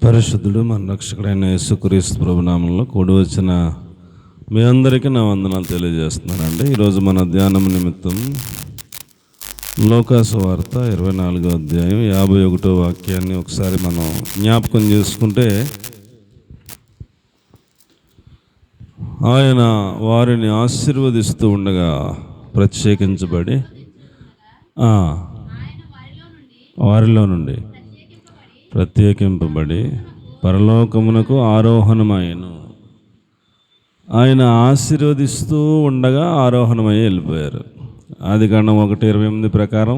పరిశుద్ధుడు మన రక్షకుడైన యేసుక్రీస్తు ప్రభునామంలో కూడి వచ్చిన మీ అందరికీ నా వందనాలు తెలియజేస్తున్నానండి. ఈరోజు మన ధ్యానం నిమిత్తం లోకాసు వార్త 24వ అధ్యాయం 51వ వాక్యాన్ని ఒకసారి మనం జ్ఞాపకం చేసుకుంటే, ఆయన వారిని ఆశీర్వదిస్తూ ఉండగా ప్రత్యేకించబడి వారిలో నుండి ప్రత్యేకింపబడి పరలోకమునకు ఆరోహణమయ్యను. ఆయన ఆశీర్వదిస్తూ ఉండగా ఆరోహణమయ్యి వెళ్ళిపోయారు. ఆదికాండం 1:28 ప్రకారం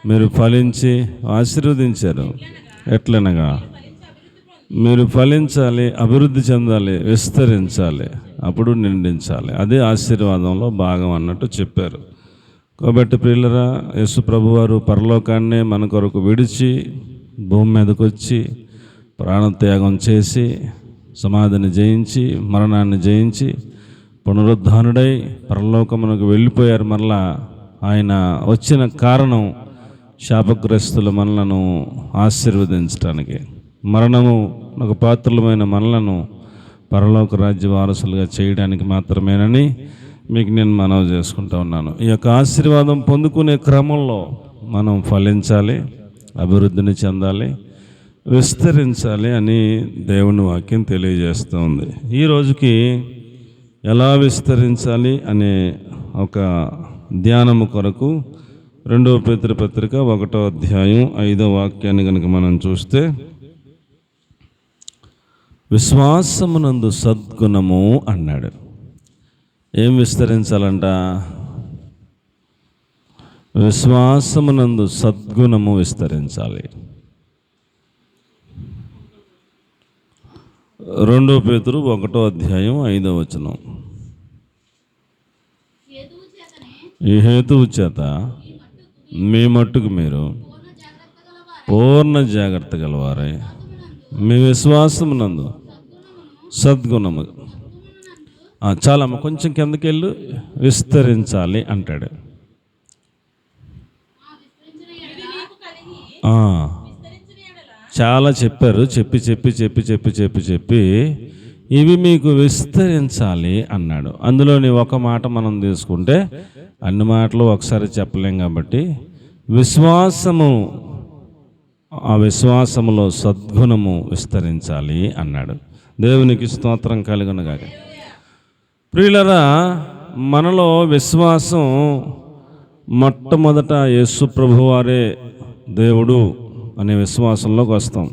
మీరు ఫలించి ఆశీర్వదించారు. ఎట్లనగా మీరు ఫలించాలి, అభివృద్ధి చెందాలి, విస్తరించాలి, అప్పుడు నిండించాలి. అదే ఆశీర్వాదంలో భాగం అన్నట్టు చెప్పారు. కాబట్టి ప్రియులరా, యేసు ప్రభువారు పరలోకాన్నే మన కొరకు విడిచి భూమి మీదకి వచ్చి ప్రాణత్యాగం చేసి సమాధిని జయించి మరణాన్ని జయించి పునరుద్ధానుడై పరలోకమునకు వెళ్ళిపోయారు. మరలా ఆయన వచ్చిన కారణం శాపగ్రస్తుల మనలను ఆశీర్వదించడానికి, మరణమునకు పాత్రులమైన మనలను పరలోక రాజ్య వారసులుగా చేయడానికి మాత్రమేనని మీకు నేను మనవి చేసుకుంటా ఉన్నాను. ఈ యొక్క ఆశీర్వాదం పొందుకునే క్రమంలో మనం ఫలించాలి, అభివృద్ధిని చెందాలి, విస్తరించాలి అని దేవుని వాక్యం తెలియజేస్తూ ఉంది. ఈ రోజుకి ఎలా విస్తరించాలి అనే ఒక ధ్యానము కొరకు 2వ పేతురు పత్రిక 1వ అధ్యాయం 5వ వాక్యాన్ని కనుక మనం చూస్తే, విశ్వాసమునందు సద్గుణము అన్నాడు. ఏం విస్తరించాలంట? విశ్వాసమునందు సద్గుణము విస్తరించాలి. 2వ పేతురు 1వ అధ్యాయం 5వ వచనం, ఈ హేతువు చేత మీ మట్టుకు మీరు పూర్ణ జాగ్రత్త గలవారై మీ విశ్వాసమునందు సద్గుణము చాలా కొంచెం కిందకెళ్ళు విస్తరించాలి అంటాడు. చాలా చెప్పారు. చెప్పి ఇవి మీకు విస్తరించాలి అన్నాడు. అందులోని ఒక మాట మనం తీసుకుంటే అన్ని మాటలు ఒకసారి చెప్పలేం కాబట్టి విశ్వాసము, ఆ విశ్వాసములో సద్గుణము విస్తరించాలి అన్నాడు. దేవునికి స్తోత్రం కలుగునుగాక. ప్రియులరా, మనలో విశ్వాసం మొట్టమొదట యేసు ప్రభువారే దేవుడు అనే విశ్వాసంలోకి వస్తాం.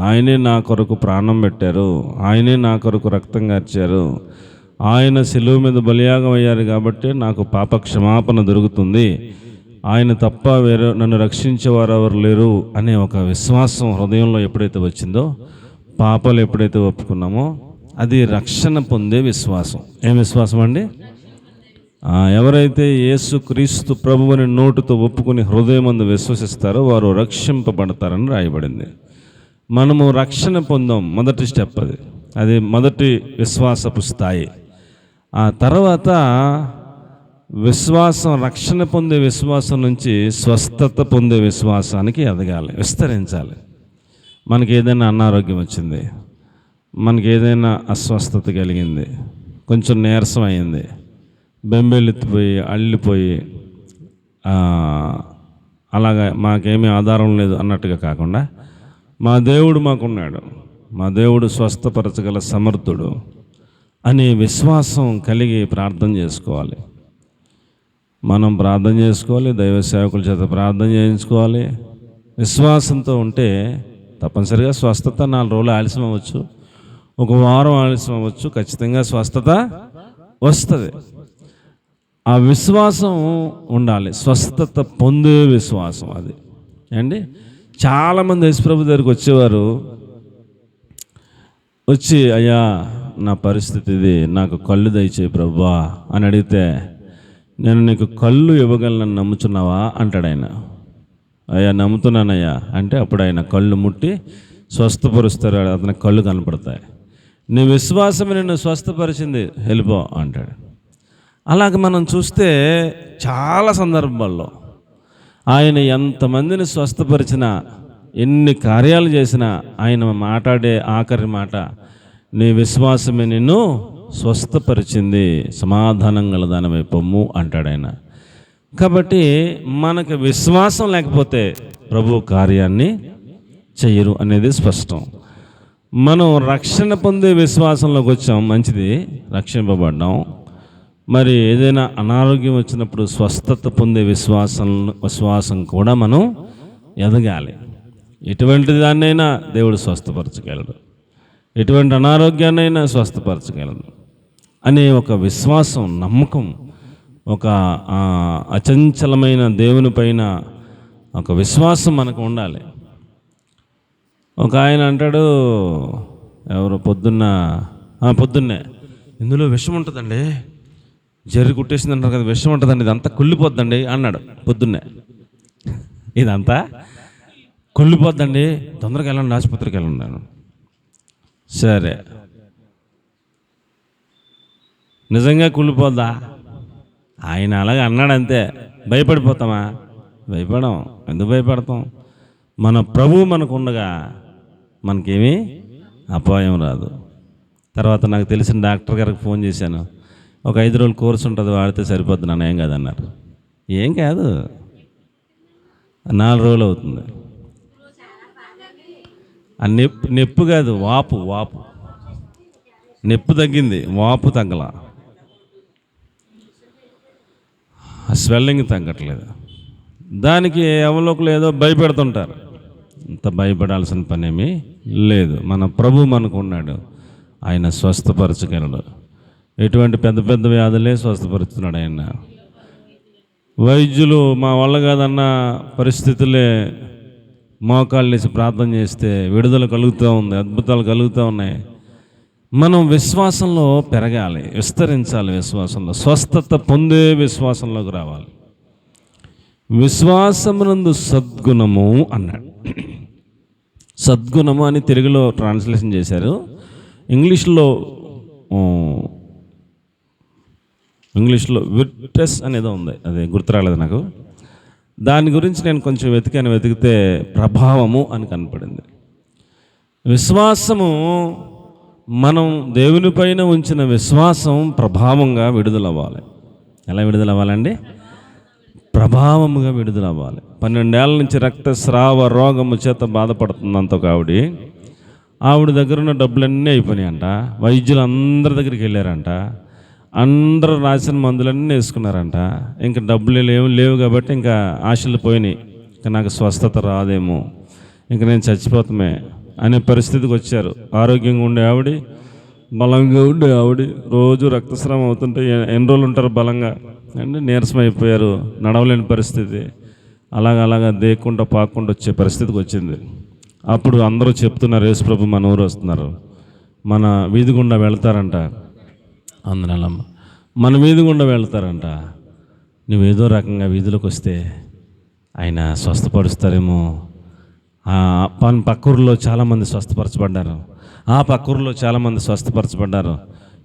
ఆయనే నా కొరకు ప్రాణం పెట్టారు, ఆయనే నా కొరకు రక్తం కార్చారు, ఆయన శిలువ మీద బలియాగం అయ్యారు కాబట్టి నాకు పాప క్షమాపణ దొరుకుతుంది, ఆయన తప్ప వేరే నన్ను రక్షించేవారు ఎవరు లేరు అనే ఒక విశ్వాసం హృదయంలో ఎప్పుడైతే వచ్చిందో, పాపాలు ఎప్పుడైతే ఒప్పుకున్నామో, అది రక్షణ పొందే విశ్వాసం. ఏం విశ్వాసం అండి? ఎవరైతే యేసుక్రీస్తు ప్రభువుని నోటితో ఒప్పుకుని హృదయమందు విశ్వసిస్తారో వారు రక్షింపబడతారని రాయబడింది. మనము రక్షణ పొందాం, మొదటి స్టెప్ అది మొదటి విశ్వాసపు స్థాయి. ఆ తర్వాత విశ్వాసం, రక్షణ పొందే విశ్వాసం నుంచి స్వస్థత పొందే విశ్వాసానికి ఎదగాలి, విస్తరించాలి. మనకి ఏదైనా అనారోగ్యం వచ్చింది, మనకి ఏదైనా అస్వస్థత కలిగింది, కొంచెం నీరసం అయింది, బెంబెలెత్తిపోయి అల్లిపోయి అలాగా మాకేమీ ఆధారం లేదు అన్నట్టుగా కాకుండా, మా దేవుడు మాకున్నాడు, మా దేవుడు స్వస్థపరచగల సమర్థుడు అనే విశ్వాసం కలిగి ప్రార్థన చేసుకోవాలి. మనం ప్రార్థన చేసుకోవాలి, దైవ సేవకుల చేత ప్రార్థన చేయించుకోవాలి. విశ్వాసంతో ఉంటే తప్పనిసరిగా స్వస్థత 4 రోజులు ఆలస్యం అవ్వచ్చు, 1 వారం ఆలస్యం అవ్వచ్చు, ఖచ్చితంగా స్వస్థత వస్తుంది. ఆ విశ్వాసం ఉండాలి, స్వస్థత పొందే విశ్వాసం అది అండి. చాలామంది యేసుప్రభు దగ్గరికి వచ్చేవారు, వచ్చి అయ్యా నా పరిస్థితి ఇది, నాకు కళ్ళు దయచేయి ప్రభువా అని అడిగితే, నేను నీకు కళ్ళు ఇవ్వగలను నమ్ముతున్నావా అంటాడు ఆయన. అయ్యా నమ్ముతున్నానయ్యా అంటే అప్పుడు ఆయన కళ్ళు ముట్టి స్వస్థపరుస్తారు, అతని కళ్ళు కనపడతాయి. నీ విశ్వాసమే నిన్ను స్వస్థపరిచింది, వెళ్ళిపో అంటాడు. అలాగే మనం చూస్తే చాలా సందర్భాల్లో ఆయన ఎంతమందిని స్వస్థపరిచినా ఎన్ని కార్యాలు చేసినా ఆయన మాట్లాడే ఆఖరి మాట, నీ విశ్వాసమే నిన్ను స్వస్థపరిచింది, సమాధానం గలదానమై పొమ్ము అంటాడు ఆయన. కాబట్టి మనకు విశ్వాసం లేకపోతే ప్రభు కార్యాన్ని చెయ్యరు అనేది స్పష్టం. మనం రక్షణ పొందే విశ్వాసంలోకి వచ్చాం, మంచిది, రక్షింపబడ్డాం. మరి ఏదైనా అనారోగ్యం వచ్చినప్పుడు స్వస్థత పొందే విశ్వాసం కూడా మనం ఎదగాలి. ఎటువంటి దాన్నైనా దేవుడు స్వస్థపరచగలడు, ఎటువంటి అనారోగ్యాన్నైనా స్వస్థపరచగలడు అనే ఒక విశ్వాసం, నమ్మకం, ఒక అచంచలమైన దేవుని పైన ఒక విశ్వాసం మనకు ఉండాలి. ఒక ఆయన అంటాడు, ఎవరు పొద్దున్నే ఇందులో విషం ఉంటుందండి, జర్రి కుట్టేసింది అంటారు కదా, విషం ఉంటుందండి, ఇదంతా కుళ్ళిపోద్దండి అన్నాడు పొద్దున్నే. ఇదంతా కుళ్ళిపోద్దండి, తొందరగా వెళ్ళండి, ఆసుపత్రికి వెళ్ళండి. సరే, నిజంగా కుళ్ళిపోద్దా? ఆయన అలాగే అన్నాడు అంతే. భయపడిపోతామా? భయపడం. ఎందుకు భయపడతాం? మన ప్రభువు మనకు ఉండగా మనకేమీ అపాయం రాదు. తర్వాత నాకు తెలిసిన డాక్టర్ గారికి ఫోన్ చేశాను, ఒక 5 రోజులు కోర్సు ఉంటుంది, వాడితే సరిపోద్ది నాన్న, ఏం కాదన్నారు. ఏం కాదు, 4 రోజులు అవుతుంది. ఆ నొప్పి కాదు, వాపు నొప్పి తగ్గింది, వాపు తగ్గల, స్వెల్లింగ్ తగ్గట్లేదు. దానికి ఎవలోకలు ఏదో భయపెడుతుంటారు. అంత భయపడాల్సిన పనేమీ లేదు. మన ప్రభు మనకు ఉన్నాడు, ఆయన స్వస్థపరచగలడు. ఎటువంటి పెద్ద పెద్ద వ్యాధులే స్వస్థపరుస్తున్నాడు ఆయన. వైద్యులు మా వల్ల కాదన్న పరిస్థితులే మోకాళ్ళు వేసి ప్రార్థన చేస్తే విడుదల కలుగుతూ ఉంది, అద్భుతాలు కలుగుతూ ఉన్నాయి. మనం విశ్వాసంలో పెరగాలి, విస్తరించాలి, విశ్వాసంలో స్వస్థత పొందే విశ్వాసంలోకి రావాలి. విశ్వాసమునందు సద్గుణము అన్నాడు. సద్గుణము అని తెలుగులో ట్రాన్స్లేషన్ చేశారు. ఇంగ్లీష్లో విర్టస్ అనేదో ఉంది, అది గుర్తురాలేదు నాకు. దాని గురించి నేను కొంచెం వెతికితే ప్రభావము అని కనపడింది. విశ్వాసము, మనం దేవుని పైన ఉంచిన విశ్వాసం ప్రభావంగా విడుదలవ్వాలి. ఎలా విడుదలవ్వాలండి? ప్రభావముగా విడుదలవ్వాలి. 12 ఏళ్ళ నుంచి రక్తస్రావ రోగము చేత బాధపడుతుందంత ఆవిడ దగ్గర ఉన్న డబ్బులన్నీ అయిపోయినాయంట. వైద్యులు అందరి దగ్గరికి వెళ్ళారంట, అందరూ రాసిన మందులన్నీ వేసుకున్నారంట. ఇంకా డబ్బులు లేవు కాబట్టి ఇంకా ఆశలు పోయినాయి. ఇంకా నాకు స్వస్థత రాదేమో, ఇంకా నేను చచ్చిపోతామే అనే పరిస్థితికి వచ్చారు. ఆరోగ్యంగా ఉండే ఆవిడ, బలంగా ఉండే ఆవిడ, రోజు రక్తస్రావం అవుతుంటే ఎన్ని రోజులు ఉంటారు బలంగా అంటే నీరసం అయిపోయారు, నడవలేని పరిస్థితి. అలాగా దేక్కుండా పాక్కుండా వచ్చే పరిస్థితికి వచ్చింది. అప్పుడు అందరూ చెప్తున్నారు, యేసుప్రభు మన ఊరు వస్తున్నారు, మన వీధి గుండా వెళ్తారంట. అందరం మన వీధి గుండా వెళ్తారంట. నువ్వేదో రకంగా వీధిలోకి వస్తే ఆయన స్వస్థపరుస్తారేమో. పక్కూరులో చాలామంది స్వస్థపరచబడ్డారు, ఆ పక్కూరులో చాలామంది స్వస్థపరచబడ్డారు,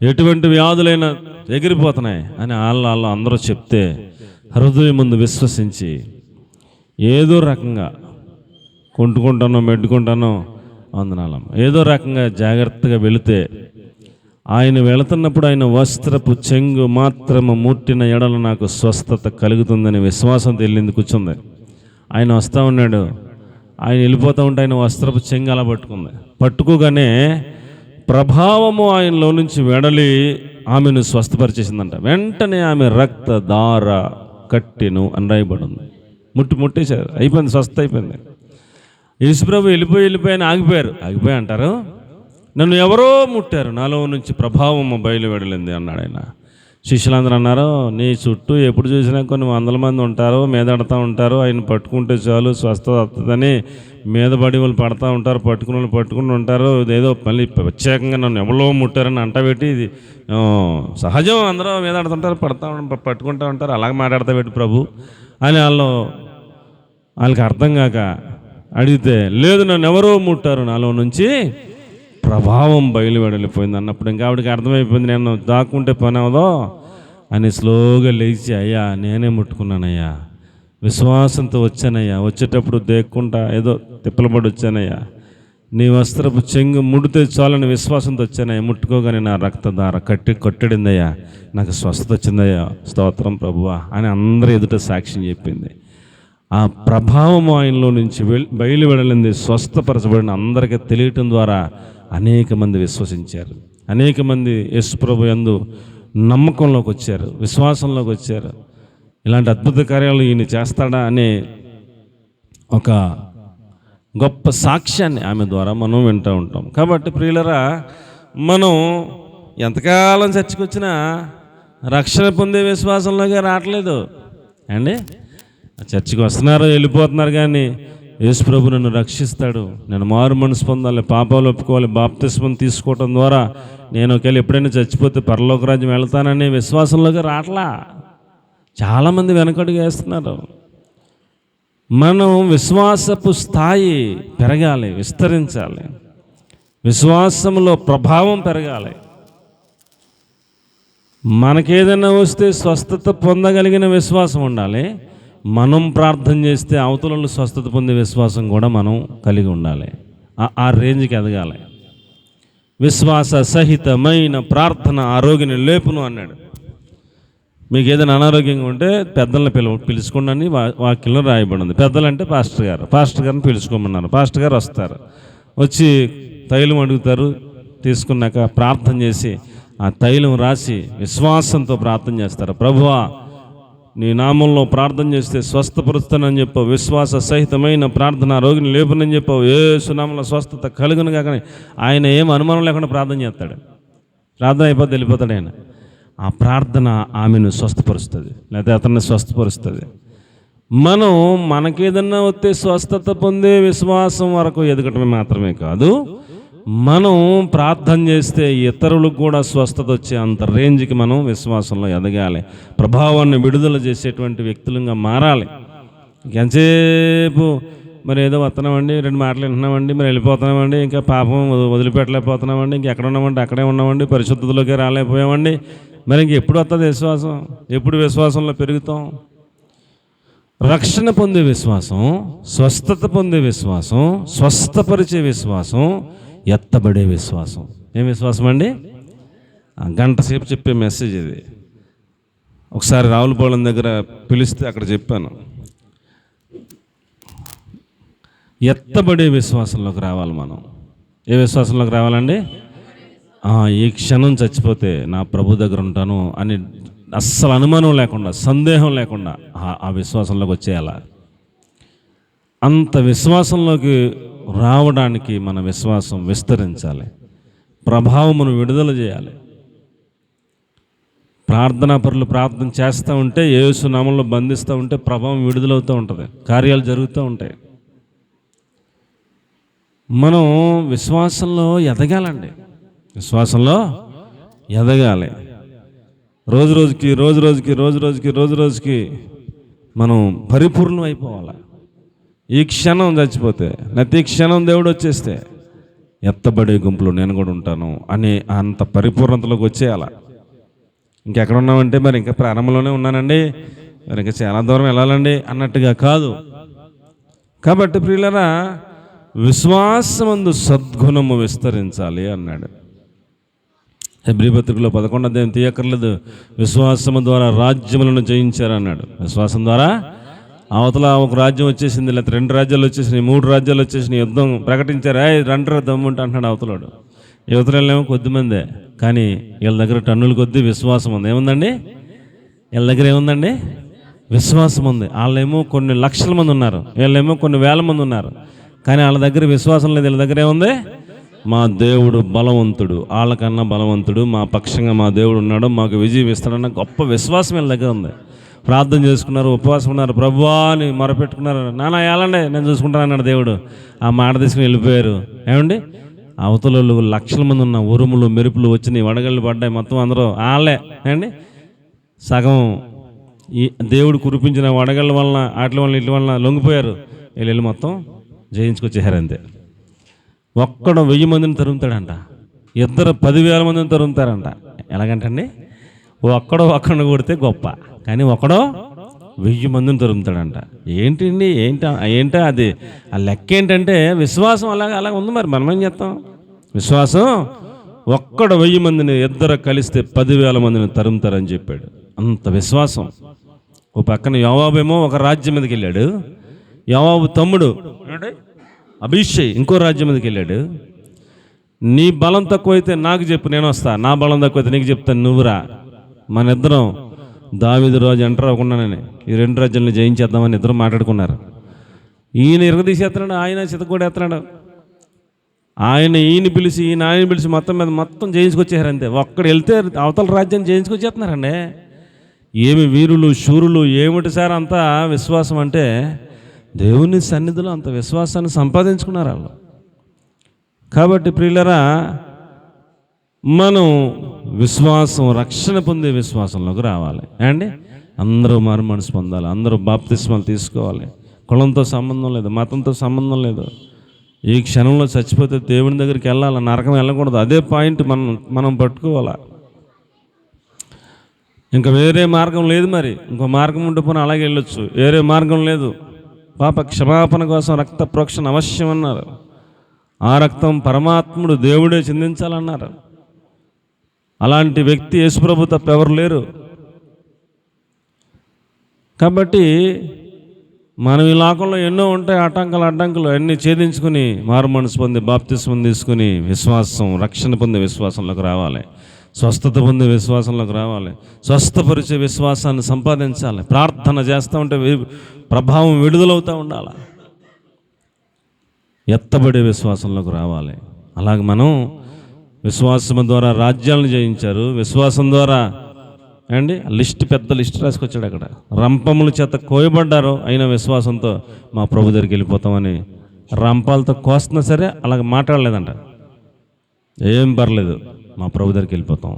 ఎటువంటి వ్యాధులైనా ఎగిరిపోతున్నాయి అని వాళ్ళు అందరూ చెప్తే హృదయం ముందు విశ్వసించి ఏదో రకంగా కొంటుకుంటానో మెడ్డుకుంటానో వందనాలం ఏదో రకంగా జాగ్రత్తగా వెళితే, ఆయన వెళుతున్నప్పుడు ఆయన వస్త్రపు చెంగు మాత్రము ముట్టిన ఎడల నాకు స్వస్థత కలుగుతుందని విశ్వాసం తెలియంది కూర్చుంది. ఆయన వస్తూ ఉన్నాడు, ఆయన వెళ్ళిపోతూ ఉంటే ఆయన వస్త్రపు చెంగు అలా పట్టుకోగానే ప్రభావము ఆయనలో నుంచి వెడలి ఆమెను స్వస్థపరిచేసిందంట. వెంటనే ఆమె రక్త దార కట్టెను అని రాయబడింది. ముట్టేశారు, అయిపోయింది, స్వస్థ అయిపోయింది. యేసుప్రభు వెళ్ళిపోయి ఆగిపోయి అంటారు, నన్ను ఎవరో ముట్టారు, నాలో నుంచి ప్రభావము బయలువెడలింది అన్నాడు ఆయన. శిష్యులందరూ అన్నారు, నీ చుట్టూ ఎప్పుడు చూసినా కొన్ని 100 మంది ఉంటారు, మీదడతా ఉంటారు, ఆయన పట్టుకుంటే చాలు స్వస్థత వస్తుందని మీద పడి వాళ్ళు పడతా ఉంటారు, పట్టుకుని ఉంటారు. ఇదేదో మళ్ళీ ప్రత్యేకంగా నన్ను ఎవరో ముట్టారని అంటబెట్టి, ఇది సహజం, అందరూ మీదడుతుంటారు, పట్టుకుంటూ ఉంటారు, అలాగే మాట్లాడతా పెట్టి ప్రభు అని వాళ్ళకి అర్థం కాక అడిగితే, లేదు నన్ను ఎవరో ముట్టారు, నాలో నుంచి ప్రభావం బయలువెడలిపోయింది అన్నప్పుడు ఇంకా ఆవిడకి అర్థమైపోయింది, నేను దాక్కుంటే పని అవదో అని స్లోగా లేచి, అయ్యా నేనే ముట్టుకున్నానయ్యా, విశ్వాసంతో వచ్చానయ్యా, వచ్చేటప్పుడు దేక్కుంటా ఏదో తిప్పలబడి వచ్చానయ్యా, నీ వస్త్రపు చెంగు ముడితే చాలని విశ్వాసంతో వచ్చానయ్యా, ముట్టుకోగానే నా రక్తధార కట్టడిందయ్యా, నాకు స్వస్థత వచ్చిందయ్యా, స్తోత్రం ప్రభువా అని అందరి ఎదుట సాక్ష్యం చెప్పింది. ఆ ప్రభావం ఆయనలో నుంచి బయలు వెళ్ళింది. స్వస్థపరచబడిన అందరికీ తెలియటం ద్వారా అనేక మంది విశ్వసించారు. అనేక మంది యేసు ప్రభు యందు నమ్మకంలోకి వచ్చారు, విశ్వాసంలోకి వచ్చారు. ఇలాంటి అద్భుత కార్యాలు ఈయన చేస్తాడా అనే ఒక గొప్ప సాక్ష్యాన్ని ఆమె ద్వారా మనం వింటూ ఉంటాం. కాబట్టి ప్రియులరా, మనం ఎంతకాలం చర్చకు వచ్చినా రక్షణ పొందే విశ్వాసంలోకి రావట్లేదు అండి. చర్చికి వస్తున్నారు, వెళ్ళిపోతున్నారు, కానీ యేసు ప్రభు నన్ను రక్షిస్తాడు, నేను మారు మనసు పొందాలి, పాపాలు ఒప్పుకోవాలి, బాప్తిస్మం తీసుకోవటం ద్వారా నేను ఒకవేళ ఎప్పుడైనా చచ్చిపోతే పరలోక రాజ్యం వెళ్తాననే విశ్వాసంలోకి రావట్లా. చాలామంది వెనకడుగు వేస్తున్నారు. మనం విశ్వాసపు స్థాయి పెరగాలి, విస్తరించాలి, విశ్వాసంలో ప్రభావం పెరగాలి. మనకేదైనా వస్తే స్వస్థత పొందగలిగిన విశ్వాసం ఉండాలి. మనం ప్రార్థన చేస్తే అవతలలో స్వస్థత పొందే విశ్వాసం కూడా మనం కలిగి ఉండాలి. ఆ రేంజ్కి ఎదగాలి. విశ్వాస సహితమైన ప్రార్థన ఆరోగ్యాన్ని లేపును అన్నాడు. మీకు ఏదైనా అనారోగ్యంగా ఉంటే పెద్దలను పిలుచుకోండి అని వాక్యంలో రాయబడింది. పెద్దలు అంటే పాస్టర్ గారిని పిలుచుకోమన్నారు. పాస్టర్ గారు వస్తారు, వచ్చి తైలం అడుగుతారు, తీసుకున్నాక ప్రార్థన చేసి ఆ తైలం రాసి విశ్వాసంతో ప్రార్థన చేస్తారు. ప్రభువా, నీ నామంలో ప్రార్థన చేస్తే స్వస్థపరుస్తానని చెప్పావు, విశ్వాస సహితమైన ప్రార్థన రోగిని లేపునని చెప్పావు, యేసు నామంలో స్వస్థత కలుగును కాకని ఆయన ఏం అనుమానం లేకుండా ప్రార్థన చేస్తాడు. ప్రార్థన అయిపోతే వెళ్ళిపోతాడు ఆయన. ఆ ప్రార్థన ఆమెను స్వస్థపరుస్తుంది, లేకపోతే అతన్ని స్వస్థపరుస్తుంది. మనం మనకేదన్నా వస్తే స్వస్థత పొందే విశ్వాసం వరకు ఎదగటమే మాత్రమే కాదు, మనం ప్రార్థన చేస్తే ఇతరులకు కూడా స్వస్థత వచ్చే అంత రేంజ్కి మనం విశ్వాసంలో ఎదగాలి. ప్రభావాన్ని విడుదల చేసేటువంటి వ్యక్తులుగా మారాలి. ఎంతసేపు మరి ఏదో వస్తున్నామండి, 2 మాటలు వింటున్నామండి, మరి వెళ్ళిపోతున్నామండి, ఇంకా పాపం వదిలిపెట్టలేకపోతున్నామండి, ఇంకెక్కడ ఉన్నామండి అక్కడే ఉన్నామండి, పరిశుద్ధతలోకి రాలేకపోయామండి, మరి ఇంకెప్పుడు వస్తుంది విశ్వాసం? ఎప్పుడు విశ్వాసంలో పెరుగుతాం? రక్షణ పొందే విశ్వాసం, స్వస్థత పొందే విశ్వాసం, స్వస్థపరిచే విశ్వాసం, ఎత్తబడే విశ్వాసం. ఏం విశ్వాసం అండి? గంట సేపు చెప్పే మెసేజ్ ఇది. ఒకసారి రావులపాలెం దగ్గర పిలిస్తే అక్కడ చెప్పాను, ఎత్తబడే విశ్వాసంలోకి రావాలి మనం. ఏ విశ్వాసంలోకి రావాలండి? ఈ క్షణం చచ్చిపోతే నా ప్రభు దగ్గర ఉంటాను అని అస్సలు అనుమానం లేకుండా, సందేహం లేకుండా ఆ విశ్వాసంలోకి వచ్చేయాల. అంత విశ్వాసంలోకి రావడానికి మన విశ్వాసం విస్తరించాలి, ప్రభావమును విడుదల చేయాలి. ప్రార్థనా పరులు ప్రార్థన చేస్తూ ఉంటే, యేసు నామంలో బంధిస్తూ ఉంటే ప్రభావం విడుదలవుతూ ఉంటుంది, కార్యాలు జరుగుతూ ఉంటాయి. మనం విశ్వాసంలో ఎదగాలండి, విశ్వాసంలో ఎదగాలి. రోజు రోజుకి మనం పరిపూర్ణం అయిపోవాలి. ఈ క్షణం చచ్చిపోతే, ప్రతి క్షణం దేవుడు వచ్చేస్తే ఎత్తబడే గుంపులో నేను కూడా ఉంటాను అని అంత పరిపూర్ణతలోకి వచ్చేయాల. ఇంకెక్కడ ఉన్నామంటే మరి ఇంకా ప్రారంభంలోనే ఉన్నానండి, మరి ఇంకా చాలా దూరం వెళ్ళాలండి అన్నట్టుగా కాదు. కాబట్టి ప్రియులరా, విశ్వాసమందు సద్గుణము విస్తరించాలి అన్నాడు. హెబ్రీ పత్రికలో 11వ అధ్యాయం తీయక్కర్లేదు, విశ్వాసము ద్వారా రాజ్యములను జయించారన్నాడు. విశ్వాసం ద్వారా అవతల ఒక రాజ్యం వచ్చేసింది, లేకపోతే 2 రాజ్యాలు వచ్చేసినాయి, 3 రాజ్యాలు వచ్చేసినాయి, యుద్ధం ప్రకటించారు, రండ్రా దమ్ముంటే అంటున్నాడు అవతలాడు. యువతలేమో కొద్దిమందే, కానీ వీళ్ళ దగ్గర టన్నుల కొద్దీ విశ్వాసం ఉంది. ఏముందండి వీళ్ళ దగ్గర? ఏముందండి? విశ్వాసం ఉంది. వాళ్ళేమో కొన్ని లక్షల మంది ఉన్నారు, వీళ్ళేమో కొన్ని వేల మంది ఉన్నారు, కానీ వాళ్ళ దగ్గర విశ్వాసం లేదు. వీళ్ళ దగ్గర ఏముంది? మా దేవుడు బలవంతుడు, వాళ్ళకన్నా బలవంతుడు, మా పక్షంగా మా దేవుడు ఉన్నాడు, మాకు విజయం ఇస్తాడన్న గొప్ప విశ్వాసం వీళ్ళ దగ్గర ఉంది. ప్రార్థన చేసుకున్నారు, ఉపవాసం ఉన్నారు, ప్రభువా అని మొరపెట్టుకున్నారు. నాన్న ఏలండి నేను చూసుకుంటాను అన్నాడు దేవుడు. ఆ మాట తీసుకుని వెళ్ళిపోయారు. ఏమండి, అవతలలో లక్షల మంది ఉన్న ఉరుములు మెరుపులు వచ్చినాయి, వడగళ్ళు పడ్డాయి, మొత్తం అందరూ వాళ్ళే ఏమండి. సగం ఈ దేవుడు కురిపించిన వడగళ్ళ వలన, వాటి వలన, ఇట్ల వలన లొంగిపోయారు. వీళ్ళు మొత్తం జయించుకొచ్చేసారు. అంతే. ఒక్కడు 1000 మందిని తరుముతాడంట, ఇద్దరు 10,000 మందిని తరుముతారంట. ఎలాగంటండి? ఒక్కడు కొడితే గొప్ప, కానీ ఒకడో 1000 మందిని తరుముతాడంట. ఏంటండి ఏంటా అది? ఆ లెక్క ఏంటంటే విశ్వాసం అలాగ ఉంది. మరి మనం ఏం చేస్తాం? విశ్వాసం ఒక్కడ 1000 మందిని ఇద్దరు కలిస్తే 10,000 మందిని తరుముతారని చెప్పాడు. అంత విశ్వాసం. ఓ పక్కన యోవాబేమో ఒక రాజ్యం మీదకి వెళ్ళాడు. యోవాబు తమ్ముడు అభిషేక్ ఇంకో రాజ్యం మీదకి వెళ్ళాడు. నీ బలం తక్కువైతే నాకు చెప్పు, నేను వస్తా. నా బలం తక్కువైతే నీకు చెప్తాను, నువ్వురా. మన ఇద్దరం దావీదు రాజు ఎంటర్ అవ్వకుండానే ఈ 2 రాజ్యాలను జయించేద్దామని ఇద్దరు మాట్లాడుకున్నారు. ఈయన ఇరగదీసేస్తున్నాడు, ఆయన చితకూడేస్తున్నాడు. ఈయన పిలిచి మొత్తం జయించుకొచ్చేసారు. అంతే. ఒక్కడు వెళ్తే అవతల రాజ్యాన్ని జయించుకొచ్చేస్తున్నారండి. ఏమి వీరులు శూరులు ఏమిటి సార్ అంతా విశ్వాసం అంటే? దేవుని సన్నిధిలో అంత విశ్వాసాన్ని సంపాదించుకున్నారు వాళ్ళు. కాబట్టి ప్రియులరా, మనం విశ్వాసం, రక్షణ పొందే విశ్వాసంలోకి రావాలి అండి. అందరూ మారు మనసు పొందాలి, అందరూ బాప్తిస్మాలు తీసుకోవాలి. కులంతో సంబంధం లేదు, మతంతో సంబంధం లేదు. ఈ క్షణంలో చచ్చిపోతే దేవుని దగ్గరికి వెళ్ళాలి, నరకం వెళ్ళకూడదు. అదే పాయింట్ మనం పట్టుకోవాలి. ఇంకా వేరే మార్గం లేదు. మరి ఇంకో మార్గం ఉంటే పోనీ అలాగే వెళ్ళొచ్చు, వేరే మార్గం లేదు. పాప క్షమాపణ కోసం రక్త ప్రోక్షణ అవశ్యం అన్నారు. ఆ రక్తం పరమాత్ముడు దేవుడే చిందించాలన్నారు. అలాంటి వ్యక్తి యేసుప్రభు తప్ప ఎవరు లేరు. కాబట్టి మనం ఈ లోకంలో ఎన్నో ఉంటాయి అడ్డంకులు అన్నీ ఛేదించుకుని మారు మనసు పొంది బాప్తిస్మం తీసుకుని విశ్వాసం, రక్షణ పొందే విశ్వాసంలోకి రావాలి. స్వస్థత పొందే విశ్వాసంలోకి రావాలి. స్వస్థపరిచే విశ్వాసాన్ని సంపాదించాలి. ప్రార్థన చేస్తూ ఉంటే ప్రభావం విడుదలవుతూ ఉండాలి. ఎత్తబడే విశ్వాసంలోకి రావాలి. అలాగే మనం విశ్వాసం ద్వారా రాజ్యాలను జయించారు. విశ్వాసం ద్వారా పెద్ద లిస్ట్ రాసుకొచ్చాడు. అక్కడ రంపముల చేత కోయబడ్డారు. అయినా విశ్వాసంతో మా ప్రభు దగ్గరికి వెళ్ళిపోతామని రంపాలతో కోస్తున్నా సరే అలాగ మాట్లాడలేదంట. ఏం పర్లేదు, మా ప్రభు దగ్గరికి వెళ్ళిపోతాం.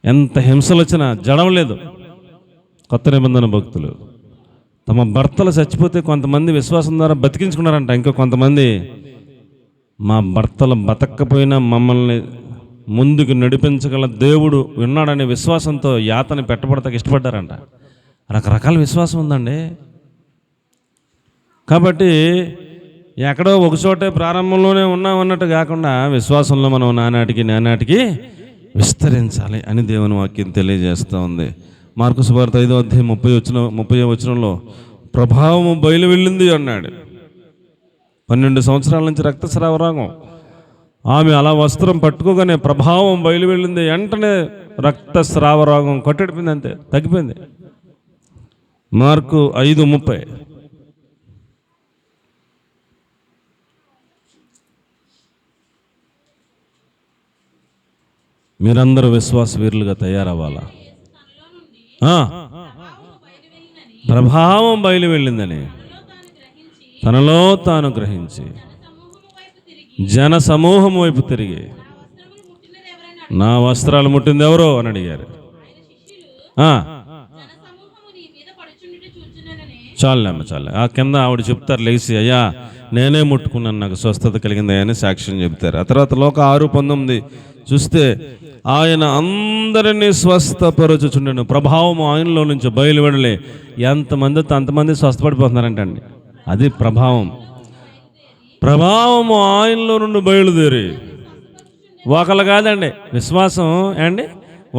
ఎంత హింసలు వచ్చినా జడవలేదు. కొత్త నిబంధన భక్తులు తమ భర్తలు చచ్చిపోతే కొంతమంది విశ్వాసం ద్వారా బతికించుకున్నారంట. ఇంకా కొంతమంది మా భర్తలు బతక్కపోయినా మమ్మల్ని ముందుకు నడిపించగల దేవుడు ఉన్నాడనే విశ్వాసంతో యాతని పెట్టబడతాకి ఇష్టపడ్డారంట. రకరకాల విశ్వాసం ఉందండి. కాబట్టి ఎక్కడో ఒకచోటే ప్రారంభంలోనే ఉన్నామన్నట్టు కాకుండా విశ్వాసంలో మనం నానాటికి విస్తరించాలి అని దేవుని వాక్యం తెలియజేస్తూ ఉంది. మార్కు సువార్త 5వ అధ్యాయం 30వ వచనంలో ప్రభావము బయలు వెళ్ళింది అన్నాడు. 12 సంవత్సరాల నుంచి రక్తస్రావ రోగం. ఆమె అలా వస్త్రం పట్టుకోగానే ప్రభావం బయలు వెళ్ళింది. వెంటనే రక్తస్రావ రోగం కొట్టడిపోయింది, అంతే తగ్గిపోయింది. మార్కు 5:30. మీరందరూ విశ్వాస వీరులుగా తయారవ్వాలా. ప్రభావం బయలు వెళ్ళిందని తనలో తాను గ్రహించి జన సమూహం వైపు తిరిగి నా వస్త్రాలు ముట్టింది ఎవరో అని అడిగారు. చాలే ఆ కింద ఆవిడ చెప్తారు లేచి, అయ్యా నేనే ముట్టుకున్నాను, నాకు స్వస్థత కలిగింది అని సాక్ష్యం చెప్తారు. ఆ తర్వాత లోక 6:19 చూస్తే ఆయన అందరినీ స్వస్థపరచుచుండెను, ప్రభావం ఆయనలో నుంచి బయలువెడలే. ఎంతమందితో అంతమంది స్వస్థపడిపోతున్నారంటండి. అది ప్రభావము ఆయనలో నుండి బయలుదేరి ఒకళ్ళు కాదండి. విశ్వాసం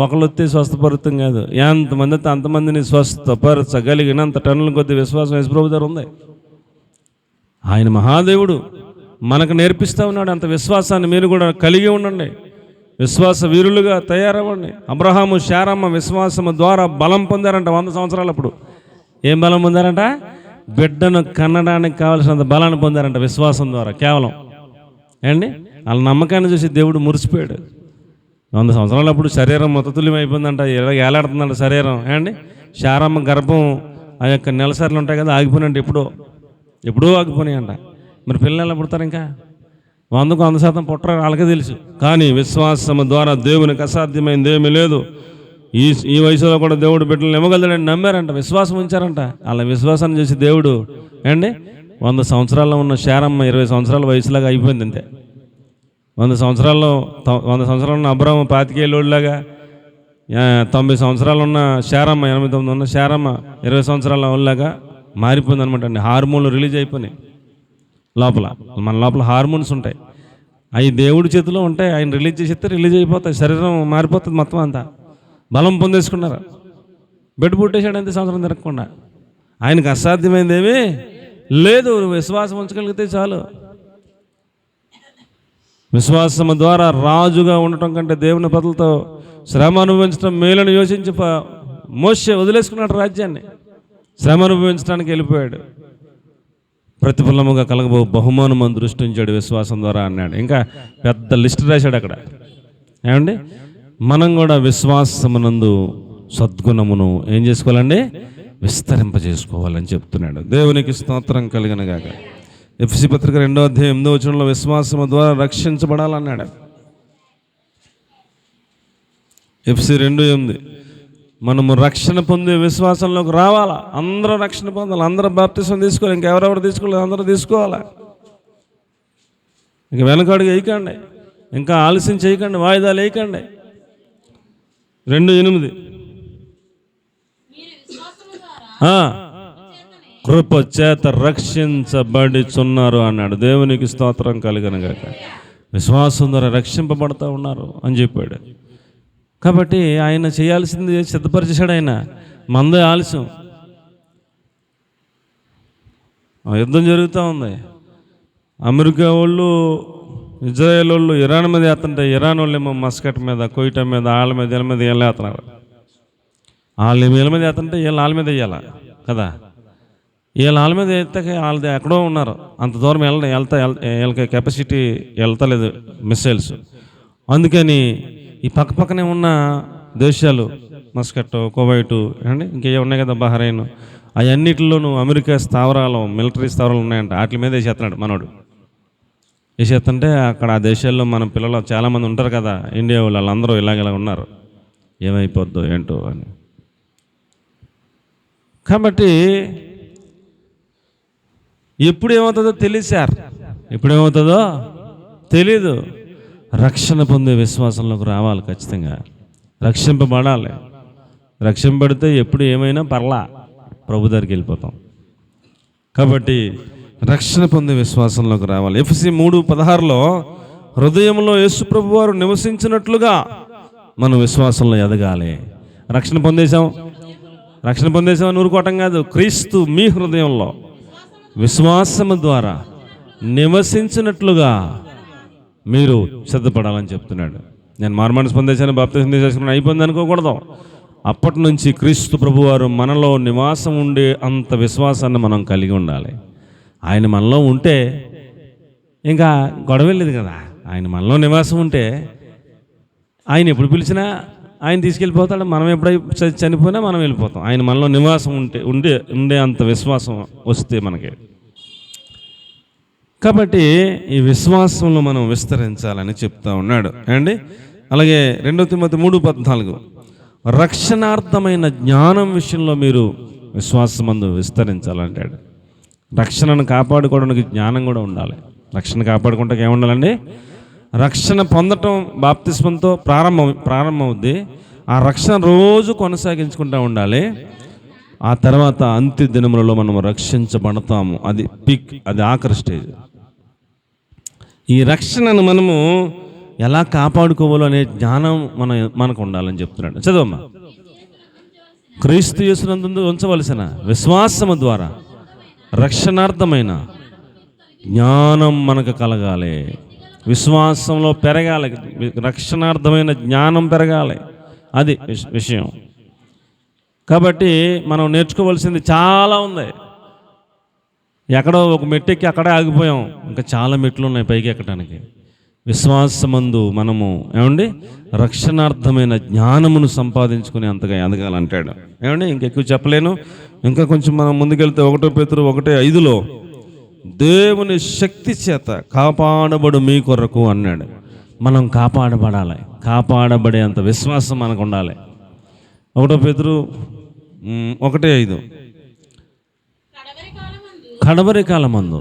ఒకళ్ళు వస్తే స్వస్థపరుతం కాదు, ఎంతమందితో అంతమందిని స్వస్థపరచగలిగినంత టన్నుల కొద్ది విశ్వాసం యేసుప్రభు దగ్గర ఉంది. ఆయన మహాదేవుడు మనకు నేర్పిస్తూ ఉన్నాడు. అంత విశ్వాసాన్ని మీరు కూడా కలిగి ఉండండి, విశ్వాస వీరులుగా తయారవ్వండి. అబ్రహాము శారమ్మ విశ్వాసము ద్వారా బలం పొందారంట 100 సంవత్సరాలప్పుడు. ఏం బలం పొందారంట? బిడ్డను కన్నడానికి కావాల్సినంత బలాన్ని పొందారంట విశ్వాసం ద్వారా. కేవలం వాళ్ళ నమ్మకాన్ని చూసి దేవుడు మురిసిపోయాడు. 100 సంవత్సరాలప్పుడు శరీరం మొత్తతుల్యం అయిపోయిందంట, ఏలాడుతుందంట శరీరం. శారమ్మ గర్భం ఆ యొక్క నెలసరిలు ఉంటాయి కదా, ఆగిపోయినంట. ఎప్పుడో ఆగిపోయినాయంట. మరి పిల్లలు పుడతారు ఇంకా 100% పుట్టరు, వాళ్ళకే తెలుసు. కానీ విశ్వాసము ద్వారా దేవునికి అసాధ్యమైంది ఏమీ లేదు. ఈ వయసులో కూడా దేవుడు బిడ్డలను ఇవ్వగలడని నమ్మారంట, విశ్వాసం ఉంచారంట. అలా విశ్వాసాన్ని చేసి దేవుడు 100 సంవత్సరాల్లో ఉన్న శారమ్మ 20 సంవత్సరాల వయసులాగా అయిపోయింది అంతే. 100 సంవత్సరాల్లో ఉన్న అబ్రాహాము 25 ఏళ్ళలాగా 90 సంవత్సరాలు ఉన్న శారమ్మ, 89 ఉన్న శారమ్మ 20 సంవత్సరాల వాళ్ళగా మారిపోయింది అనమాట అండి. హార్మోన్లు రిలీజ్ అయిపోయినాయి లోపల. మన లోపల హార్మోన్స్ ఉంటాయి, అవి దేవుడి చేతిలో ఉంటాయి. ఆయన రిలీజ్ చేసేస్తే రిలీజ్ అయిపోతాయి, శరీరం మారిపోతుంది మొత్తం అంతా. బలం పొందేసుకున్నారు. బెడ్ పుట్టేశాడు అంతే, సంవత్సరం తిరగకుండా. ఆయనకు అసాధ్యమైంది ఏమీ లేదు. విశ్వాసం ఉంచగలిగితే చాలు. విశ్వాసము ద్వారా రాజుగా ఉండటం కంటే దేవుని ప్రజలతో శ్రమ అనుభవించడం మేలను యోచించి మోషే వదిలేసుకున్నాడు రాజ్యాన్ని. శ్రమ అనుభవించడానికి వెళ్ళిపోయాడు. ప్రతిఫలముగా కలగబో బహుమానం దృష్టించాడు విశ్వాసం ద్వారా అన్నాడు. ఇంకా పెద్ద లిస్ట్ రాశాడు అక్కడ. ఏమండి, మనం కూడా విశ్వాసమునందు సద్గుణమును ఏం చేసుకోవాలండి, విస్తరింపజేసుకోవాలని చెప్తున్నాడు. దేవునికి స్తోత్రం కలిగిన గాక. ఎఫెసీ పత్రిక 2వ అధ్యాయం 8వ వచనంలో విశ్వాసము ద్వారా రక్షించబడాలన్నాడు. ఎఫెసీ 2:8 మనము రక్షణ పొందే విశ్వాసంలోకి రావాలా. అందరూ రక్షణ పొందాలి, అందరూ బాప్తిసం తీసుకోవాలి. ఇంకెవరెవరు తీసుకోలేదు, అందరూ తీసుకోవాలా. ఇంక వెనకడుగు వేయకండి, ఇంకా ఆలస్యం చేయకండి, వాయిదాలు వేయకండి. 2:8 కృప చేత రక్షించబడిచున్నారు అన్నాడు. దేవునికి స్తోత్రం కలిగిన గాక. విశ్వాసం ద్వారా రక్షింపబడతా ఉన్నారు అని చెప్పాడు. కాబట్టి ఆయన చేయాల్సింది సిద్ధపరిచేశాడు. ఆయన మందే ఆలస్యం. యుద్ధం జరుగుతూ ఉంది. అమెరికా వాళ్ళు, ఇజ్రాయేల్ వాళ్ళు ఇరాన్ మీద వేస్తుంటే ఇరాన్ వాళ్ళు ఏమో మస్కట్ మీద, కొయిటా మీద, వాళ్ళ మీద, వీళ్ళ మీద వీళ్ళు వేస్తున్నారు. వాళ్ళు వీళ్ళ మీద వేస్తుంటే వీళ్ళు వాళ్ళ మీద వేయాల కదా. వీళ్ళ వాళ్ళ మీద వేస్తే వాళ్ళది ఎక్కడో ఉన్నారు, అంత దూరం వీళ్ళకి కెపాసిటీ వెళ్తలేదు మిసైల్స్. అందుకని ఈ పక్కనే ఉన్న దేశాలు మస్కట్, కువైట్ అండి, ఇంకే ఉన్నాయి కదా, బహ్రెయిన్, అవన్నిటిలోనూ అమెరికా స్థావరాలు, మిలిటరీ స్థావరాలు ఉన్నాయంట. వాటి మీద వేసేస్తున్నాడు మనోడు. వేసేస్తుంటే అక్కడ ఆ దేశాల్లో మన పిల్లలు చాలామంది ఉంటారు కదా, ఇండియా వాళ్ళందరూ ఇలాగ ఉన్నారు. ఏమైపోద్దో ఏంటో అని. కాబట్టి ఎప్పుడు ఏమవుతుందో తెలియదు సార్, ఎప్పుడు ఏమవుతుందో తెలీదు. రక్షణ పొందే విశ్వాసంలోకి రావాలి ఖచ్చితంగా. రక్షింపబడాలి. రక్షింపబడితే ఎప్పుడు ఏమైనా పర్లా ప్రభు దగ్గరికి వెళ్ళిపోతాం. కాబట్టి రక్షణ పొందే విశ్వాసంలోకి రావాలి. ఎఫెసీ 3:16 హృదయంలో యేసు ప్రభు వారు నివసించినట్లుగా మనం విశ్వాసంలో ఎదగాలి. రక్షణ పొందేసాం ఊరుకోవటం కాదు. క్రీస్తు మీ హృదయంలో విశ్వాసము ద్వారా నివసించినట్లుగా మీరు సిద్ధపడాలని చెప్తున్నాడు. నేను మారుమనసు పొందేశాను, బాప్తిసం తీసుకున్నాను, అయిపోయింది అనుకోకూడదు. అప్పటి నుంచి క్రీస్తు ప్రభువారు మనలో నివాసం ఉండే అంత విశ్వాసాన్ని మనం కలిగి ఉండాలి. ఆయన మనలో ఉంటే ఇంకా గొడవ లేదు కదా. ఆయన మనలో నివాసం ఉంటే ఆయన ఎప్పుడు పిలిచినా ఆయన తీసుకెళ్ళిపోతాడు. మనం ఎప్పుడైతే చనిపోయినా మనం వెళ్ళిపోతాం. ఆయన మనలో నివాసం ఉండే అంత విశ్వాసం వస్తే మనకి. కాబట్టి ఈ విశ్వాసంలో మనం విస్తరించాలని చెప్తా ఉన్నాడు అండి. అలాగే 2 తిమోతి 3:14 రక్షణార్థమైన జ్ఞానం విషయంలో మీరు విశ్వాసమందు విస్తరించాలంటాడు. రక్షణను కాపాడుకోవడానికి జ్ఞానం కూడా ఉండాలి. రక్షణ కాపాడుకుంటే ఏముండాలండి, రక్షణ పొందటం బాప్తిస్మంతో ప్రారంభమవుద్ది. ఆ రక్షణ రోజు కొనసాగించుకుంటూ ఉండాలి. ఆ తర్వాత అంత్య దినములలో మనం రక్షించబడతాము. అది పీక్, అది ఆఖరి స్టేజ్. ఈ రక్షణను మనము ఎలా కాపాడుకోవాలో అనే జ్ఞానం మనకు ఉండాలని చెప్తున్నాడు. చదవమ్మా. క్రీస్తు యేసునందు ఉంచవలసిన విశ్వాసము ద్వారా రక్షణార్థమైన జ్ఞానం మనకు కలగాలి. విశ్వాసంలో పెరగాలి, రక్షణార్థమైన జ్ఞానం పెరగాలి. అది విషయం. కాబట్టి మనం నేర్చుకోవాల్సింది చాలా ఉంది. ఎక్కడో ఒక మెట్టెక్కి అక్కడే ఆగిపోయాం, ఇంకా చాలా మెట్లు ఉన్నాయి పైకి ఎక్కడానికి. విశ్వాసమందు మనము ఏమండి రక్షణార్థమైన జ్ఞానమును సంపాదించుకుని అంతగా ఎదగాలంటాడు. ఏమండి ఇంకెక్కువ చెప్పలేను. ఇంకా కొంచెం మనం ముందుకెళ్తే 1 పేతురు 1:5 దేవుని శక్తి చేత కాపాడబడు మీ కొరకు అన్నాడు. మనం కాపాడబడాలి. కాపాడబడే అంత విశ్వాసం మనకు ఉండాలి. 1 పేతురు 1:5 కడవరి కాలమందు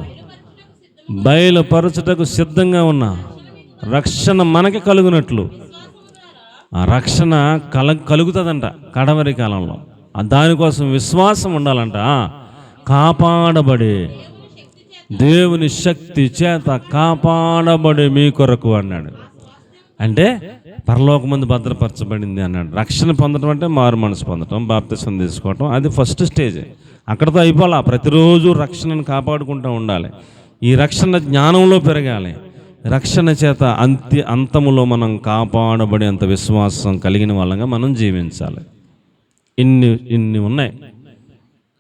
బయలుపరచుటకు సిద్ధంగా ఉన్న రక్షణ మనకి కలుగునట్లు ఆ రక్షణ కలుగుతుందంట కడవరి కాలంలో. దానికోసం విశ్వాసం ఉండాలంట. కాపాడబడి దేవుని శక్తి చేత కాపాడబడి మీ కొరకు అన్నాడు. అంటే పరలోకమందు భద్రపరచబడింది అన్నాడు. రక్షణ పొందడం అంటే మారు మనసు పొందడం, బాప్తిసం తీసుకోవటం, అది ఫస్ట్ స్టేజ్. అక్కడతో అయిపోలా. ప్రతిరోజు రక్షణను కాపాడుకుంటూ ఉండాలి. ఈ రక్షణ జ్ఞానంలో పెరగాలి. రక్షణ చేత అంతములో మనం కాపాడబడి అంత విశ్వాసం కలిగిన వాళ్ళంగా మనం జీవించాలి. ఇన్ని ఉన్నాయి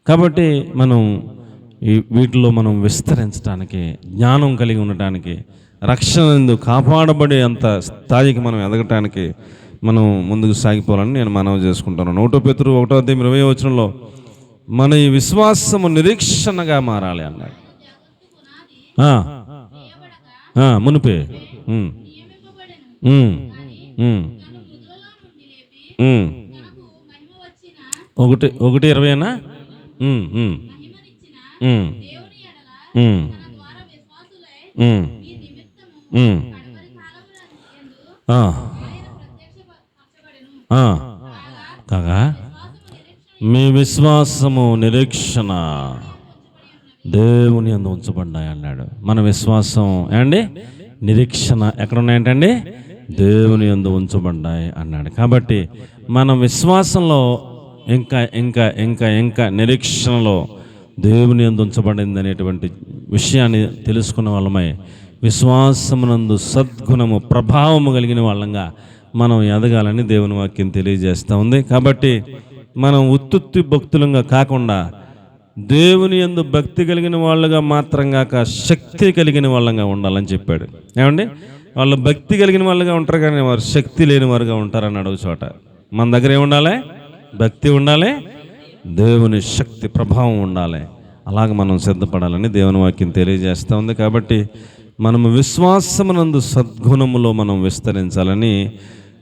కాబట్టి మనం వీటిలో మనం విస్తరించడానికి, జ్ఞానం కలిగి ఉండటానికి, రక్షణ కాపాడబడే అంత స్థాయికి మనం ఎదగటానికి మనం ముందుకు సాగిపోవాలని నేను మనవి చేసుకుంటాను. 1 పేతురు 1:20 మన ఈ విశ్వాసము నిరీక్షణగా మారాలి అన్నాడు. మునిపే 1:20 కాగా మీ విశ్వాసము నిరీక్షణ దేవుని యందు ఉంచబడ్డాయి అన్నాడు. మన విశ్వాసం ఏమండి నిరీక్షణ ఎక్కడున్నాయంటండి? దేవుని యందు ఉంచబడ్డాయి అన్నాడు. కాబట్టి మనం విశ్వాసంలో ఇంకా ఇంకా ఇంకా ఇంకా నిరీక్షణలో దేవుని యందు ఉంచబడింది అనేటువంటి విషయాన్ని తెలుసుకున్న వాళ్ళమై విశ్వాసమునందు సద్గుణము ప్రభావము కలిగిన వాళ్ళంగా మనం ఎదగాలని దేవుని వాక్యం తెలియజేస్తూ ఉంది. కాబట్టి మనం ఉత్తుత్తి భక్తులంగా కాకుండా దేవుని యందు భక్తి కలిగిన వాళ్ళుగా మాత్రం కాక శక్తి కలిగిన వాళ్ళంగా ఉండాలని చెప్పాడు. ఏమండి, వాళ్ళు భక్తి కలిగిన వాళ్ళుగా ఉంటారు కానీ వారు శక్తి లేని వారుగా ఉంటారని అడుగు చోట మన దగ్గర ఏముండాలి? భక్తి ఉండాలి, దేవుని శక్తి ప్రభావం ఉండాలి. అలాగ మనం సిద్ధపడాలని దేవుని వాక్యం తెలియజేస్తూ ఉంది. కాబట్టి మనము విశ్వాసమునందు సద్గుణములో మనం విస్తరించాలని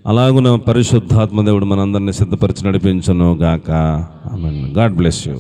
అలాగున పరిశుద్ధాత్మ దేవుడు మనందరినీ సిద్ధపరిచి నడిపించును గాక. ఆమేన్. God bless you.